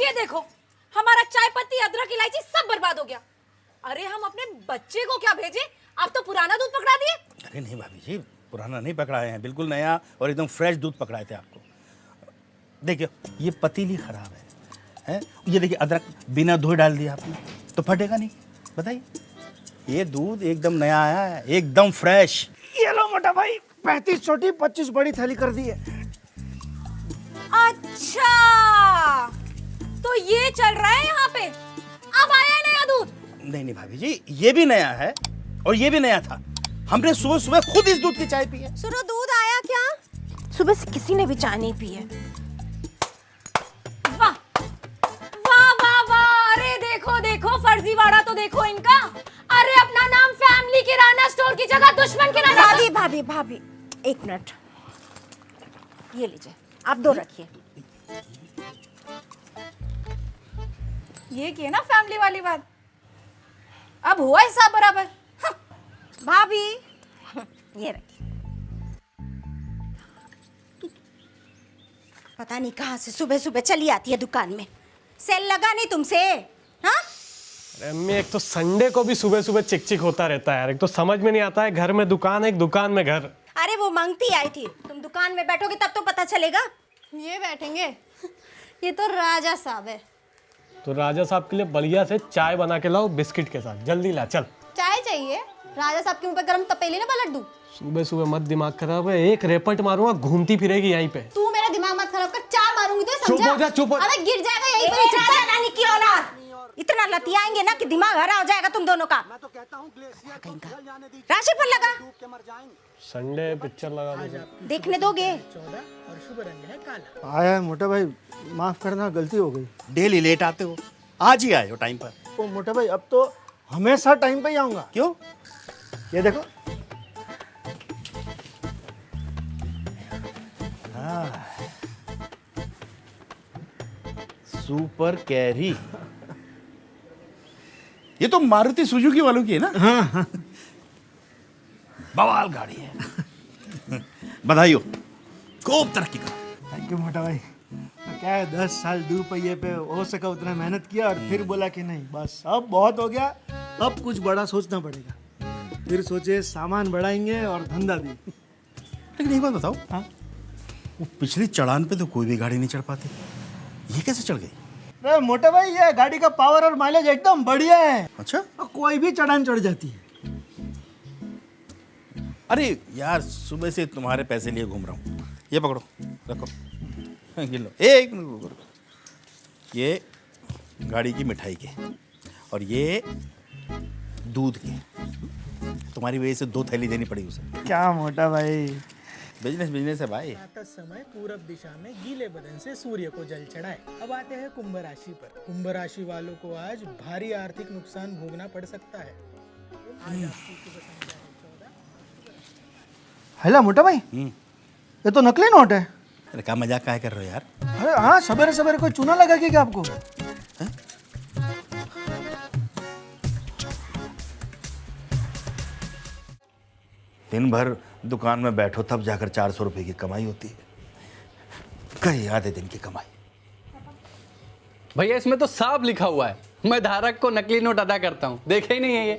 ये देखो, हमारा चाय पत्ती, अदरक, इलायची सब बर्बाद हो गया। अरे हम अपने बच्चे को क्या भेजे, आप तो पुराना दूध पकड़ा दिए। अरे नहीं भाभी जी, पुराना नहीं पकड़ाए हैं, बिल्कुल नया और एकदम फ्रेश दूध पकड़ाए थे आपको। देखिए ये पतीली खराब है? ये देखिए अदरक बिना धोए डाल दिया आपने, तो फटेगा नहीं, बताइए। ये दूध एकदम नया आया है, एकदम फ्रेश। ये लो मोटा भाई, 35 छोटी 25 बड़ी थाली कर दी है। अच्छा, तो ये चल रहा है यहाँ पे, अब आया है नया दूध। नहीं भाभी जी, ये भी नया है और ये भी नया था। हमने सुबह सुबह खुद इस दूध की चाय पी है। सुनो, दूध आया क्या? सुबह से किसी ने भी चाय नहीं पी है। वाह वाह वाह वाह, अरे देखो देखो, फर्जीवाड़ा तो देखो इनका। अरे अपना नाम फैमिली किराना स्टोर की जगह दुश्मन किराना। भाभी भाभी भाभी, एक मिनट, ये लीजिए, आप दो रखिए। ये की है ना फैमिली वाली बात, अब हुआ हिसाब बराबर। भाभी ये रखिए। पता नहीं कहाँ से सुबह सुबह चली आती है दुकान में, सेल लगा नहीं तुमसे? हाँ अरे अम्मी, एक तो संडे को भी सुबह सुबह चिक चिक होता रहता है यार। एक तो समझ में नहीं आता है, घर में दुकान है, एक दुकान में घर। अरे वो मंगती आई थी, तुम दुकान में बैठोगे तब तो पता चलेगा। ये बैठेंगे, ये तो राजा साहब है। तो राजा साहब के लिए बढ़िया से चाय बना के लाओ बिस्किट के साथ, जल्दी ला चल। चाय चाहिए? राजा साहब के मुंह पे गरम तपेली ना पलट दूं? सुबह सुबह मत दिमाग खराब है, एक रेपट मारूंगा, घूमती फिरेगी यहीं पे। तू मेरा दिमाग मत खराब कर, चार मारूंगी तो चुप समझा? हो जा, चुप हो। अबे गिर जाएगा यहीं पे। राजा रानी की औलाद, इतना लतियाएंगे ना कि दिमाग हरा हो जाएगा तुम दोनों का। राशि पर लगा, संडे पिक्चर लगा दो। देखने दोगे? आया है मोटा भाई, माफ करना, गलती हो गई। डेली लेट आते हो, आज ही आए हो टाइम पर। ओ मोटा भाई, अब तो हमेशा टाइम पे ही आऊंगा। क्यों? ये देखो, सुपर कैरी, ये तो मारुति सुजुकी वालों की है ना? हाँ। बवाल गाड़ी है। बधाई हो, खूब तरक्की करो। थैंक यू मोटा भाई। तो क्या है, 10 साल दो पहिए पे हो सका उतना मेहनत किया और फिर बोला कि नहीं बस अब बहुत हो गया, अब कुछ बड़ा सोचना पड़ेगा। फिर सोचे सामान बढ़ाएंगे और धंधा भी। लेकिन एक बात बताओ, हाँ, वो पिछली चढ़ान पे तो कोई भी गाड़ी नहीं चढ़ पाती, ये कैसे चढ़ गई? अरे मोटा भाई, ये गाड़ी का पावर और माइलेज एकदम बढ़िया है। अच्छा, और कोई भी चढ़ान चढ़ जाती है। अरे यार, सुबह से तुम्हारे पैसे लिए घूम रहा हूँ। ये पकड़ो, रखो, गिन लो। एक मिनट रुको, ये गाड़ी की मिठाई के और ये दूध के। तुम्हारी वजह से 2 थैली देनी पड़ी उसे। क्या मोटा भाई, बिजनेस है भाई। प्रातः समय पूरब दिशा में गीले बदन से सूर्य को जल चढ़ाए। अब आते हैं कुंभ राशि पर। कुंभ राशि वालों को आज भारी आर्थिक नुकसान भोगना पड़ सकता है। हेला मोटा भाई, ये तो नकली नोट है। अरे क्या मजाक काहे कर रहे हो यार? अरे हाँ, सवेरे सवेरे कोई चूना लगा के क्या आपको? दिन भर दुकान में बैठो तब जाकर 400 रुपए की कमाई होती है। कहीं आधे दिन की कमाई। भैया इसमें तो साफ लिखा हुआ है, मैं धारक को नकली नोट अदा करता हूँ। देखे ही नहीं है ये,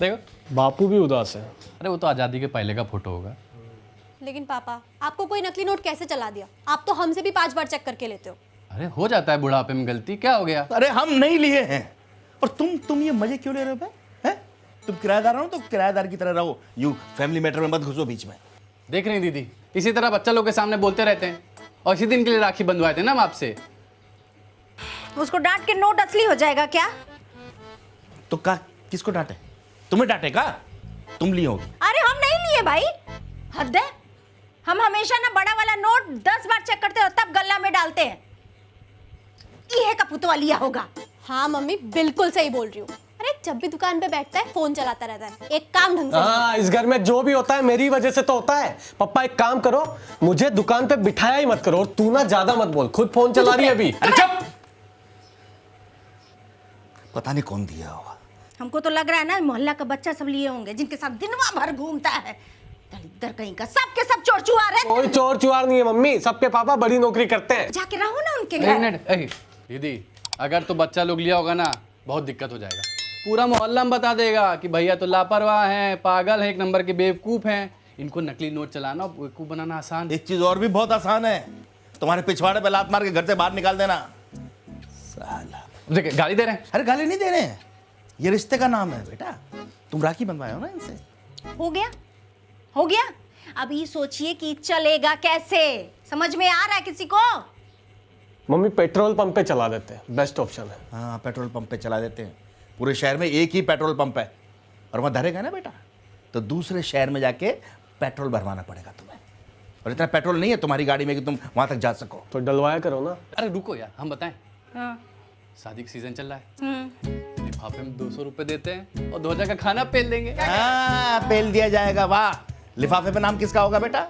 देखो। बापू भी उदास है। अरे वो तो आज़ादी के पहले का फोटो होगा। लेकिन पापा, आपको कोई नकली नोट कैसे चला दिया? आप तो हमसे भी 5 बार चेक करके लेते हो। अरे हो जाता है बुढ़ापे में गलती, क्या हो गया? अरे हम नहीं लिए हैं, और तुम ये मजे क्यों ले रहे हो बे? हैं? तुम किराएदार हो तो किराएदार की तरह रहो, यू फैमिली मैटर में मत घुसो बीच में। देख रही दीदी, इसी तरह बच्चा लोग के सामने बोलते रहते हैं, और इसी दिन के लिए राखी बंधवाए थे ना हम आपसे। उसको डांट के नोट असली हो जाएगा क्या? तो का किसको डांटे? तुम्हें डांटेगा? तुम लिए होगी। अरे हम नहीं लिए भाई, हद है। हम हमेशा ना बड़ा वाला नोट 10 बार चेक करते हो तब गल्ला में डालते हैं। ये का पुतवा लिया होगा। हाँ मम्मी, बिल्कुल सही बोल रही हूँ। अरे जब भी दुकान पे बैठता है फोन चलाता रहता है, एक काम ढंग से। हाँ, इस घर में जो भी होता है मेरी वजह से तो होता है। पप्पा एक काम करो, मुझे दुकान पे बिठाया ही मत करो, और तू ना ज्यादा मत बोल, खुद फोन चला रही है अभी। अरे चुप! पता नहीं कौन दिया होगा। हमको तो लग रहा है ना मोहल्ला का बच्चा सब लिए होंगे जिनके साथ दिनवा भर घूमता है। दलिद्दर कहीं का, सबके सब चोर चुहार है। कोई चोर चुहार नहीं है मम्मी, सबके पापा बड़ी नौकरी करते हैं। जाके रहो ना उनके एक घर। मिनट, दीदी अगर तो बच्चा लोग लिया होगा ना बहुत दिक्कत हो जाएगा। पूरा मोहल्ला में बता देगा कि भैया तो लापरवाह हैं, पागल है, एक नंबर के बेवकूफ़ हैं। इनको नकली नोट चलाना और बेवकूफ़ बनाना आसान। एक चीज और भी बहुत आसान है, तुम्हारे पिछवाड़े पे लात मार के घर से बाहर निकाल देना। साला देखिए गाली दे रहे हैं। अरे गाली नहीं दे रहे हैं, ये रिश्ते का नाम है बेटा। तुम राखी बंधवाए हो ना इनसे। हो गया, हो गया। अभी सोचिए कि चलेगा कैसे, समझ में आ रहा है किसी को? मम्मी पेट्रोल पंप पे चला देते हैं, बेस्ट ऑप्शन है। हाँ, पेट्रोल पंप पे चला देते हैं। पूरे शहर में एक ही पेट्रोल पंप है, और वहाँ धरेगा ना बेटा तो दूसरे शहर में जाके पेट्रोल भरवाना पड़ेगा तुम्हें। और इतना पेट्रोल नहीं है तुम्हारी गाड़ी में कि तुम वहाँ तक जा सको। तो डलवाया करो ना। अरे रुको यार, हम बताएं। शादी का सीजन चल रहा है, लिफाफे में 200 रुपए देते हैं और 2000 का खाना पेल देंगे। हाँ, पेल दिया जाएगा। वाह, लिफाफे पे नाम किसका होगा बेटा?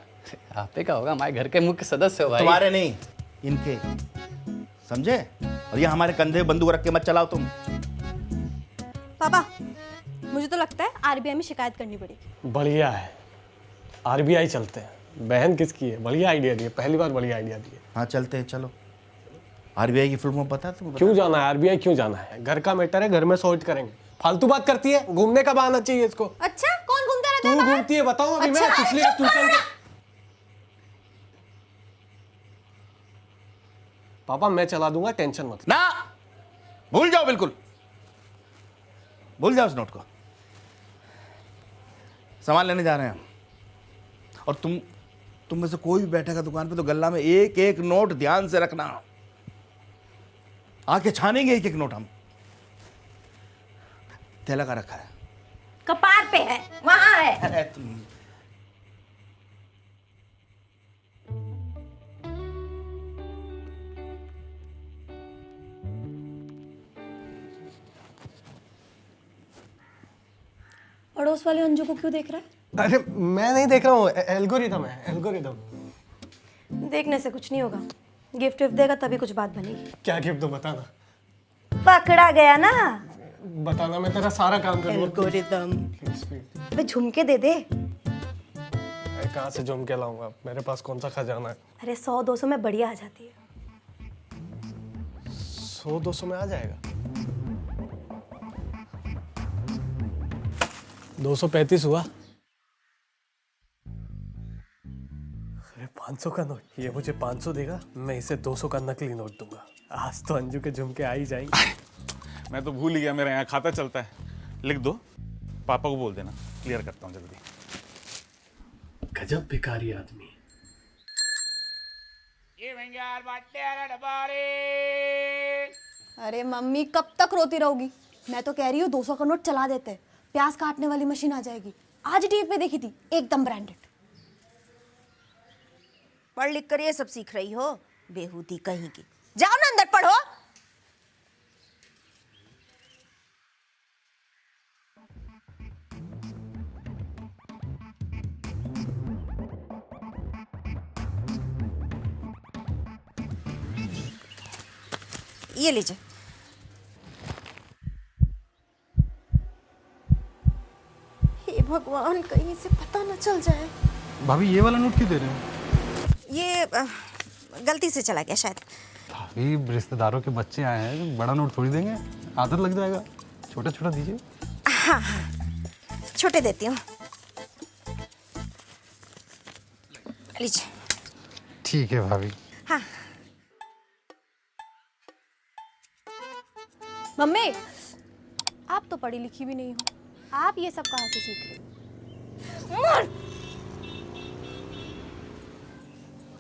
आपे का होगा, हमारे घर के मुख्य सदस्य हो भाई। तुम्हारे नहीं, इनके, समझे? और ये हमारे कंधे बंदूक रख के मत चलाओ तुम। पापा मुझे तो लगता है आरबीआई में शिकायत करनी पड़ेगी। बढ़िया है, आरबीआई चलते हैं। बहन किसकी है? बढ़िया आइडिया दिए, पहली बार बढ़िया आइडिया दिए। हाँ चलते हैं, चलो। आरबीआई की फिल्म में पता है तुम्हें? क्यों जाना है आरबीआई, क्यों जाना है? घर का मैटर है, घर में सॉर्ट करेंगे। फालतू बात करती है, घूमने का बहाना चाहिए इसको। अच्छा कौन घूमता रहता है तू बाहर? घूमती है, बताऊं अभी मैं अच्छा, पिछले ट्यूशन के। पापा मैं चला दूंगा, टेंशन मत। ना, भूल जाओ, बिल्कुल भूल जाओ उस नोट को। सामान लेने जा रहे हैं हम, और तुम में से कोई भी बैठेगा दुकान पे तो गल्ला में एक एक नोट ध्यान से रखना। आके छानेंगे एक एक नोट हम। थैला का रखा है, कपार पे है, वहां है। अरे तुम पड़ोस वाले अंजू को क्यों देख रहा है? अरे मैं नहीं देख रहा हूँ, एल्गोरिदम है, एल्गोरिदम। देखने से कुछ नहीं होगा, गिफ्ट विफ्ट देगा तभी कुछ बात बनेगी। क्या गिफ्ट दो बताना। पकड़ा गया ना। बताना, मैं तेरा सारा काम करूँगा। एल्गोरिदम। Please please. अबे झुमके दे दे। कहाँ से झुम के लाऊंगा, मेरे पास कौन सा खजाना है? अरे 100-200 में बढ़िया आ जाती है। 100-200 में आ जाएगा। 235 हुआ। अरे 500 का नोट, ये मुझे 500 देगा, मैं इसे 200 का नकली नोट दूंगा। आज तो अंजू के झुमके आ ही जाएंगे। मैं तो भूल ही गया, मेरे यहाँ खाता चलता है। लिख दो, पापा को बोल देना, क्लियर करता हूँ जल्दी। गजब भिखारी आदमी। अरे मम्मी कब तक रोती रहोगी? मैं तो कह रही हूँ 200 का नोट चला देते हैं, प्याज काटने वाली मशीन आ जाएगी। आज टीवी पे देखी थी, एकदम ब्रांडेड। पढ़ लिख कर ये सब सीख रही हो, बेहूदी कहीं की। जाओ ना अंदर पढ़ो। ये लीजिए। हे भगवान, कहीं से पता न चल जाए। भाभी ये वाला नोट क्यों दे रहे हो? ये गलती से चला गया शायद। भाभी रिश्तेदारों के बच्चे आए हैं, बड़ा नोट थोड़ी देंगे, आदत लग जाएगा। छोटा छोटा दीजिए। हाँ हाँ, छोटे देती हूँ। लीजिए। ठीक है भाभी। हाँ। मम्मी आप तो पढ़ी लिखी भी नहीं हो, आप ये सब कहाँ से सीख रहे हो?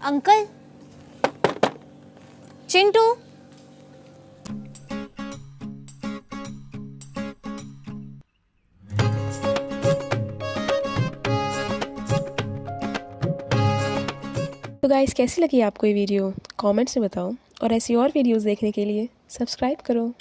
अंकल, चिंटू, तो गाइस कैसी लगी आपको ये वीडियो? कमेंट्स में बताओ, और ऐसी और वीडियोस देखने के लिए सब्सक्राइब करो।